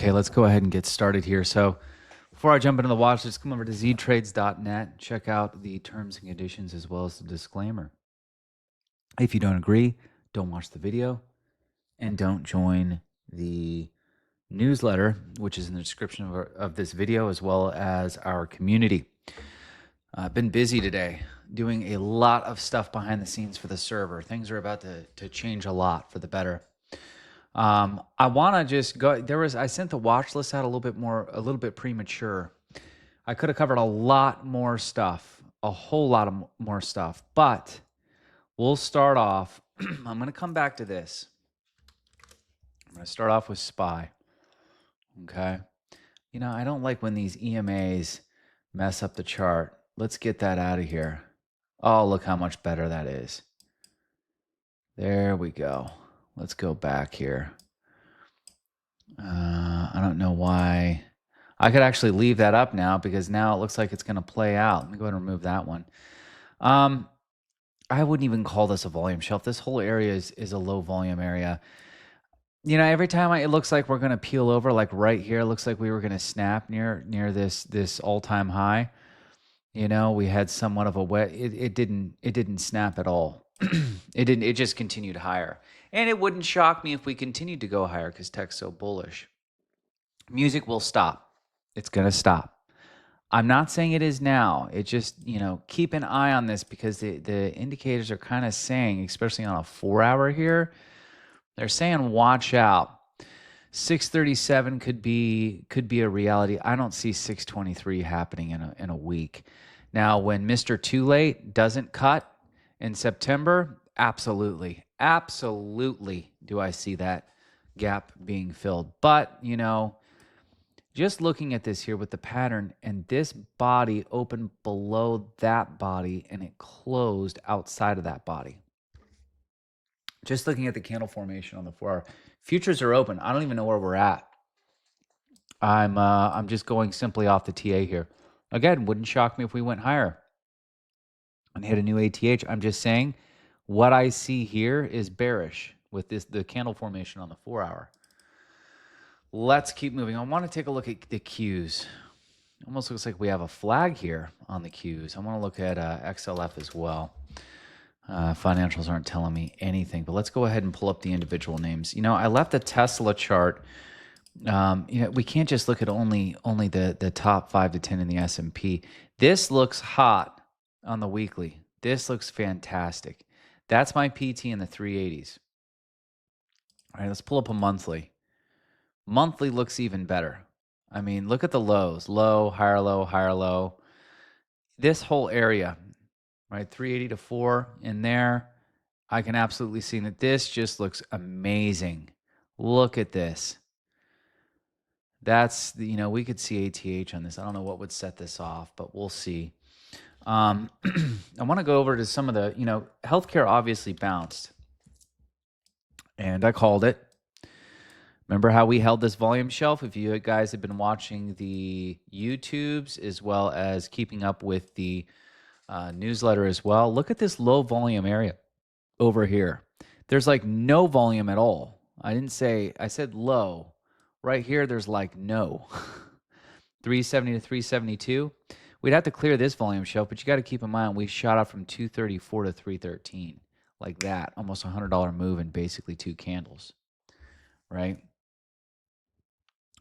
Okay, let's go ahead and get started here. So before I jump into the watch list, come over to ZTRADEZ.net, check out the terms and conditions as well as the disclaimer. If you don't agree, don't watch the video and don't join the newsletter, which is in the description of this video, as well as our community. I've been busy today doing a lot of stuff behind the scenes for the server. Things are about to change a lot for the better. I want to just go. I sent the watch list out a little bit premature. I could have covered a lot more stuff, a whole lot of more stuff, but we'll start off. I'm going to come back to this. I'm going to start off with SPY. Okay. You know, I don't like when these EMAs mess up the chart. Let's get that out of here. Oh, look how much better that is. There we go. Let's go back here. I don't know why. I could actually leave that up now because now it looks like it's going to play out. Let me go ahead and remove that one. I wouldn't even call this a volume shelf. This whole area is a low volume area. You know, every time it looks like we're going to peel over, like right here, it looks like we were going to snap near this all-time high. You know, we had somewhat of a wet. It didn't snap at all. It just continued higher. And it wouldn't shock me if we continued to go higher because tech's so bullish. Music will stop. It's going to stop. I'm not saying it is now. It just, you know, keep an eye on this because the indicators are kind of saying, especially on a 4-hour here, they're saying watch out. 637 could be a reality. I don't see 623 happening in a week. Now, when Mr. Too Late doesn't cut in September, absolutely do I see that gap being filled. But, you know, just looking at this here with the pattern, and this body opened below that body and it closed outside of that body. Just looking at the candle formation on the 4-hour, futures are open. I don't even know where we're at. I'm just going simply off the TA here. Again, wouldn't shock me if we went higher and hit a new ATH. I'm just saying what I see here is bearish with the candle formation on the 4-hour. Let's keep moving. I want to take a look at the Qs. Almost looks like we have a flag here on the Qs. I want to look at XLF as well. Financials aren't telling me anything, but let's go ahead and pull up the individual names. You know, I left the Tesla chart. You know, we can't just look at only the top 5 to 10 in the S&P. This looks hot on the weekly. This looks fantastic. That's my PT in the 380s. All right, let's pull up a monthly. Monthly looks even better. I mean, look at the lows. Low, higher low, higher low. This whole area, right, 380 to 4 in there, I can absolutely see that this just looks amazing. Look at this. That's, you know, we could see ATH on this. I don't know what would set this off, but we'll see. I want to go over to some of the, you know, healthcare obviously bounced. And I called it. Remember how we held this volume shelf? If you guys have been watching the YouTubes as well as keeping up with the newsletter as well, look at this low volume area over here. There's like no volume at all. I said low. Right here, there's like no. 370 to 372. We'd have to clear this volume shelf, but you got to keep in mind we shot up from 234 to 313. Like that. Almost $100 move in basically 2 candles. Right?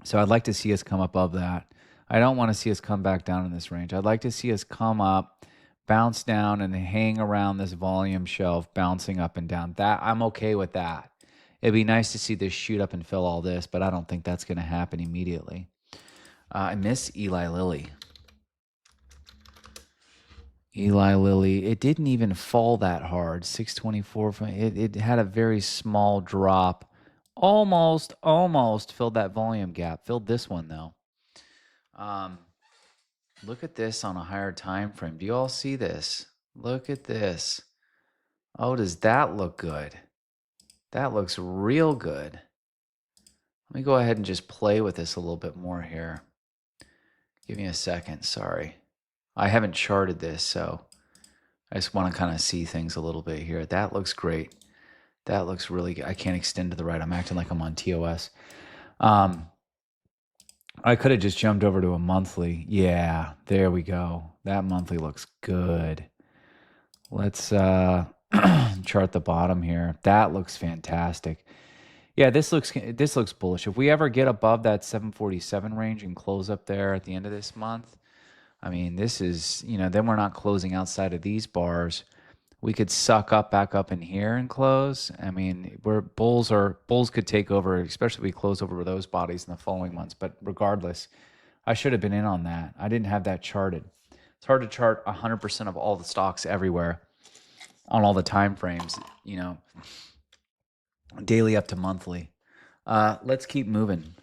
So I'd like to see us come above that. I don't want to see us come back down in this range. I'd like to see us come up, bounce down, and hang around this volume shelf, bouncing up and down. That I'm okay with that. It'd be nice to see this shoot up and fill all this, but I don't think that's going to happen immediately. I miss Eli Lilly. Eli Lilly, it didn't even fall that hard. 624, it had a very small drop. Almost filled that volume gap. Filled this one, though. Look at this on a higher time frame. Do you all see this? Look at this. Oh, does that look good? That looks real good. Let me go ahead and just play with this a little bit more here. Give me a second. Sorry. I haven't charted this, so I just want to kind of see things a little bit here. That looks great. That looks really good. I can't extend to the right. I'm acting like I'm on TOS. I could have just jumped over to a monthly. Yeah, there we go. That monthly looks good. Let's chart the bottom here. That looks fantastic. Yeah, this looks bullish. If we ever get above that 747 range and close up there at the end of this month, I mean, this is, then we're not closing outside of these bars. We could suck up back up in here and close. I mean, bulls could take over, especially if we close over those bodies in the following months. But regardless, I should have been in on that. I didn't have that charted. It's hard to chart 100% of all the stocks everywhere on all the time frames, daily up to monthly. Let's keep moving.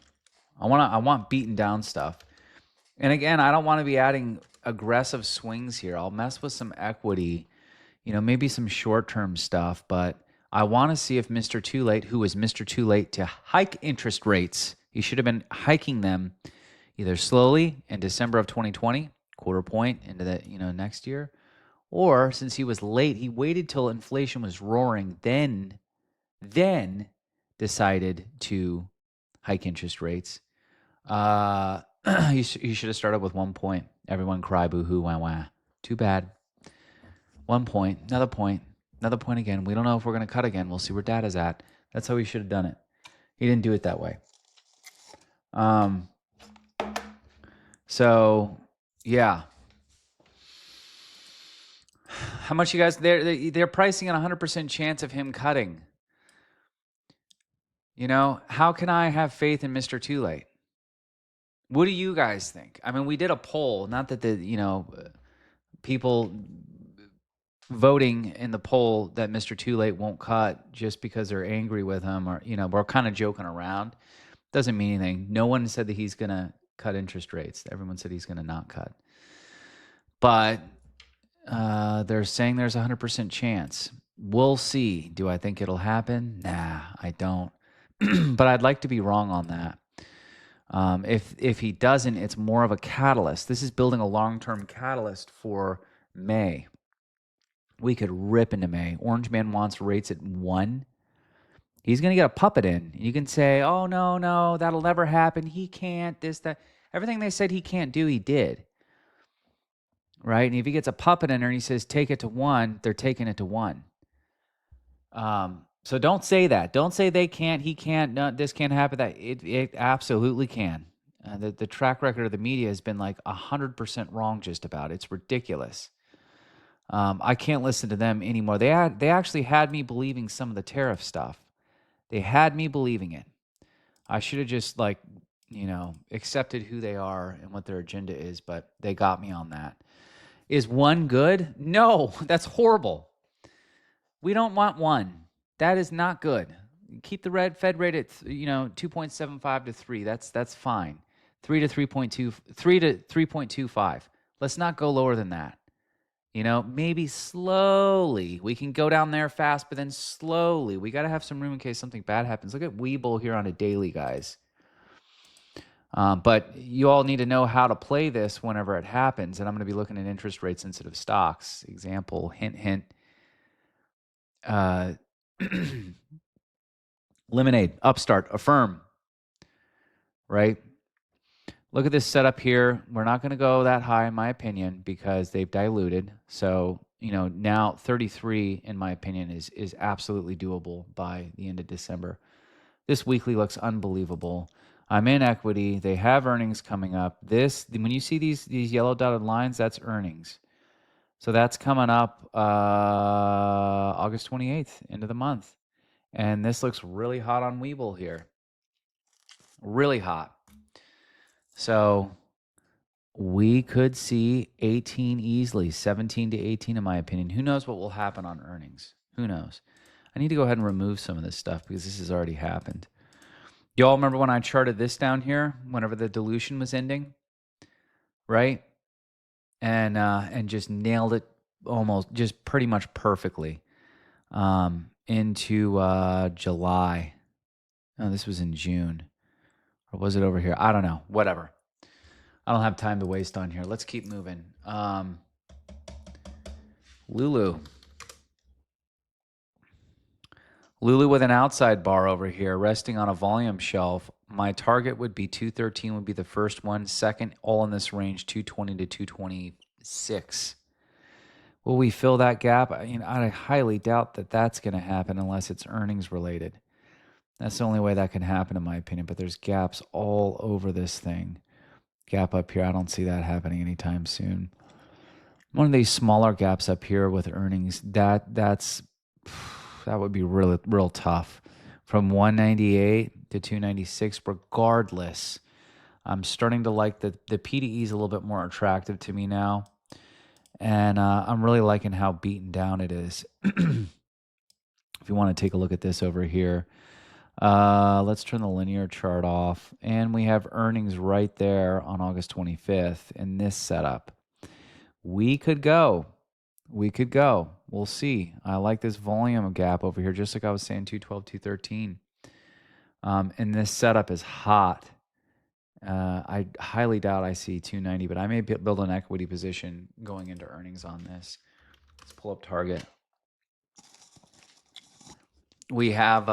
I want beaten down stuff. And again, I don't want to be adding aggressive swings here. I'll mess with some equity, maybe some short-term stuff, but I want to see if Mr. Too Late, who was Mr. Too Late to hike interest rates, he should have been hiking them either slowly in December of 2020, quarter point into the, next year, or since he was late, he waited till inflation was roaring, then decided to hike interest rates. He should have started with 1 point. Everyone cry, boo-hoo, wah, wah. Too bad. 1 point, another point again. We don't know if we're going to cut again. We'll see where data's at. That's how he should have done it. He didn't do it that way. So, yeah. How much you guys, they're pricing an 100% chance of him cutting. How can I have faith in Mr. Too Late? What do you guys think? I mean, we did a poll, not that people voting in the poll that Mr. Too Late won't cut just because they're angry with him, or, we're kind of joking around. Doesn't mean anything. No one said that he's going to cut interest rates. Everyone said he's going to not cut. But they're saying there's a 100% chance. We'll see. Do I think it'll happen? Nah, I don't. But I'd like to be wrong on that. If he doesn't, it's more of a catalyst. This is building a long-term catalyst for May. We could rip into May. Orange Man wants rates at 1. He's going to get a puppet in. You can say, oh, no, that'll never happen. He can't, this, that. Everything they said he can't do, he did. Right? And if he gets a puppet in there and he says, take it to 1, they're taking it to 1. So don't say that. Don't say they can't, he can't, no, this can't happen. That it absolutely can. The track record of the media has been like 100% wrong just about. It's ridiculous. I can't listen to them anymore. They actually had me believing some of the tariff stuff. They had me believing it. I should have just accepted who they are and what their agenda is, but they got me on that. Is 1 good? No, that's horrible. We don't want 1. That is not good. Keep the Fed rate at 2.75 to 3. That's fine. 3 to 3.2, 3 to 3.25. Let's not go lower than that. Maybe slowly. We can go down there fast, but then slowly. We got to have some room in case something bad happens. Look at Webull here on a daily, guys. But you all need to know how to play this whenever it happens. And I'm going to be looking at interest rate sensitive stocks. Example, hint. Lemonade, Upstart, Affirm, right? Look at this setup here. We're not going to go that high, in my opinion, because they've diluted. So, now 33, in my opinion, is absolutely doable by the end of December. This weekly looks unbelievable. I'm in equity. They have earnings coming up. When you see these yellow dotted lines, that's earnings. So that's coming up August 28th, end of the month. And this looks really hot on Webull here. Really hot. So we could see 18 easily, 17 to 18 in my opinion. Who knows what will happen on earnings? Who knows? I need to go ahead and remove some of this stuff because this has already happened. You all remember when I charted this down here, whenever the dilution was ending, right? And just nailed it almost, just pretty much perfectly into July. No, this was in June. Or was it over here? I don't know. Whatever. I don't have time to waste on here. Let's keep moving. Lulu. Lulu with an outside bar over here, resting on a volume shelf. My target would be 213 would be the first one. Second, all in this range, 220 to 226. Will we fill that gap? I highly doubt that that's going to happen unless it's earnings related. That's the only way that can happen, in my opinion. But there's gaps all over this thing. Gap up here, I don't see that happening anytime soon. One of these smaller gaps up here with earnings, that would be real tough. From 198 to 296, regardless. I'm starting to like the PDE is a little bit more attractive to me now. And I'm really liking how beaten down it is. If you want to take a look at this over here, let's turn the linear chart off. And we have earnings right there on August 25th in this setup. We could go. We'll see. I like this volume gap over here, just like I was saying, 212, 213. And this setup is hot. I highly doubt I see 290, but I may build an equity position going into earnings on this. Let's pull up target. We have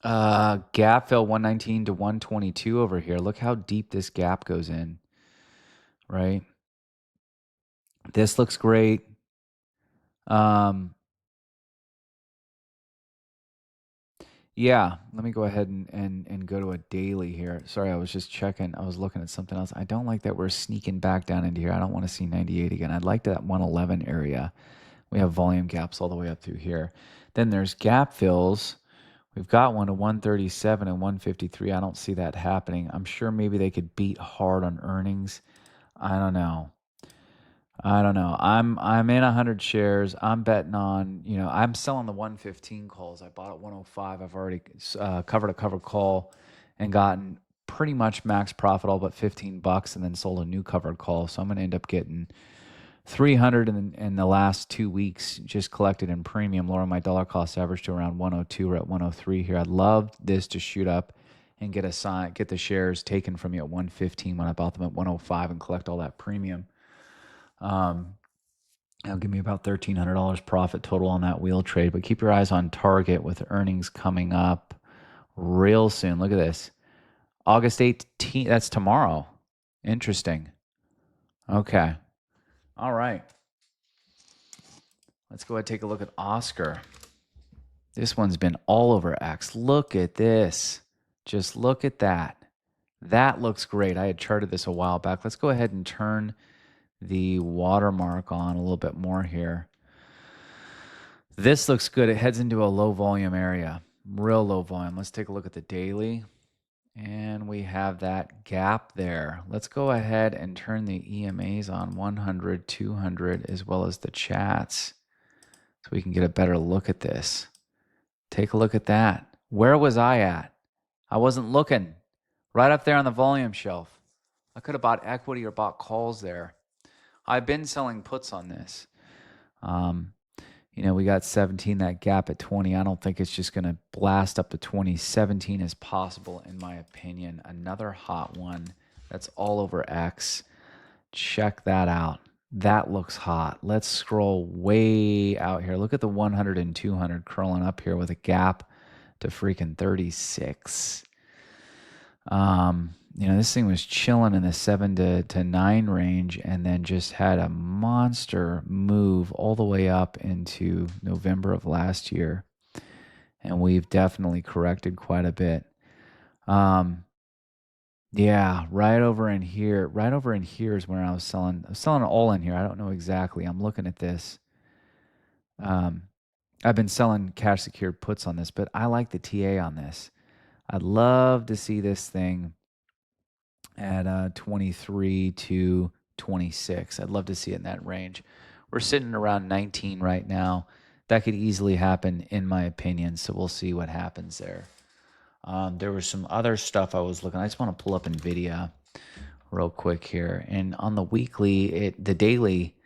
gap fill 119 to 122 over here. Look how deep this gap goes in, right? This looks great. Yeah, let me go ahead and go to a daily here. Sorry, I was just checking. I was looking at something else. I don't like that we're sneaking back down into here. I don't want to see 98 again. I'd like that 111 area. We have volume gaps all the way up through here. Then there's gap fills. We've got one to 137 and 153. I don't see that happening. I'm sure maybe they could beat hard on earnings. I don't know. I'm in 100 shares. I'm betting on, I'm selling the 115 calls. I bought at 105. I've already covered a covered call and gotten pretty much max profit all but $15 and then sold a new covered call. So I'm going to end up getting 300 in the last 2 weeks just collected in premium, lowering my dollar cost average to around 102. We're at 103 here. I'd love this to shoot up and get the shares taken from me at 115 when I bought them at 105 and collect all that premium. That'll give me about $1,300 profit total on that wheel trade. But keep your eyes on target with earnings coming up real soon. Look at this. August 18th. That's tomorrow. Interesting. Okay. All right. Let's go ahead and take a look at Oscar. This one's been all over X. Look at this. Just look at that. That looks great. I had charted this a while back. Let's go ahead and turn the watermark on a little bit more here. This looks good. It heads into a low volume area, real low volume. Let's take a look at the daily. And we have that gap there. Let's go ahead and turn the EMAs on 100, 200, as well as the chats so we can get a better look at this. Take a look at that. Where was I at? I wasn't looking. Right up there on the volume shelf. I could have bought equity or bought calls there. I've been selling puts on this. We got 17, that gap at 20. I don't think it's just going to blast up to 20. 17 is possible, in my opinion. Another hot one that's all over X. Check that out. That looks hot. Let's scroll way out here. Look at the 100 and 200 curling up here with a gap to freaking 36. This thing was chilling in the 7 to 9 range and then just had a monster move all the way up into November of last year. And we've definitely corrected quite a bit. Yeah, right over in here is where I was selling. I was selling it all in here. I don't know exactly. I'm looking at this. I've been selling cash secured puts on this, but I like the TA on this. I'd love to see this thing at 23 to 26. I'd love to see it in that range. We're sitting around 19 right now. That could easily happen, in my opinion, so we'll see what happens there. There was some other stuff I was looking. I just want to pull up NVIDIA real quick here. And on the weekly, the daily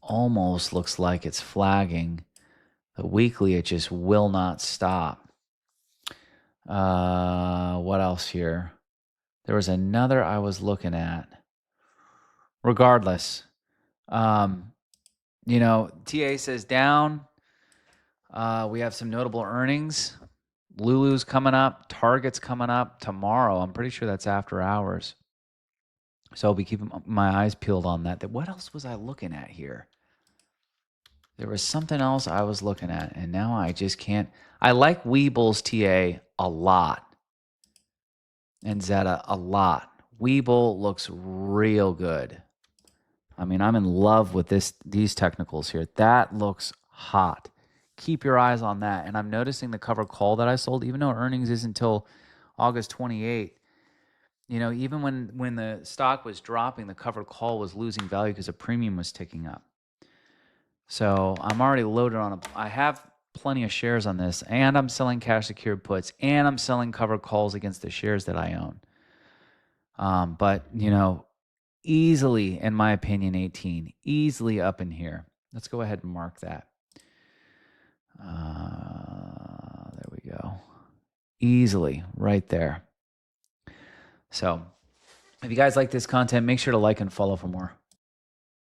almost looks like it's flagging. The weekly, it just will not stop. What else here? There was another I was looking at. Regardless, TA says down. We have some notable earnings. Lulu's coming up. Target's coming up tomorrow. I'm pretty sure that's after hours. So I'll be keeping my eyes peeled on that. What else was I looking at here? There was something else I was looking at, and now I just can't. I like Weeble's TA a lot, and Zeta a lot. Weeble looks real good. I mean, I'm in love with these technicals here. That looks hot. Keep your eyes on that. And I'm noticing the covered call that I sold, even though earnings isn't until August 28th. You know, even when the stock was dropping, the covered call was losing value because the premium was ticking up. So I'm already loaded on I have plenty of shares on this, and I'm selling cash secured puts, and I'm selling covered calls against the shares that I own. But, you know, easily, in my opinion, 18, easily up in here. Let's go ahead and mark that. There we go. Easily right there. So if you guys like this content, make sure to like and follow for more.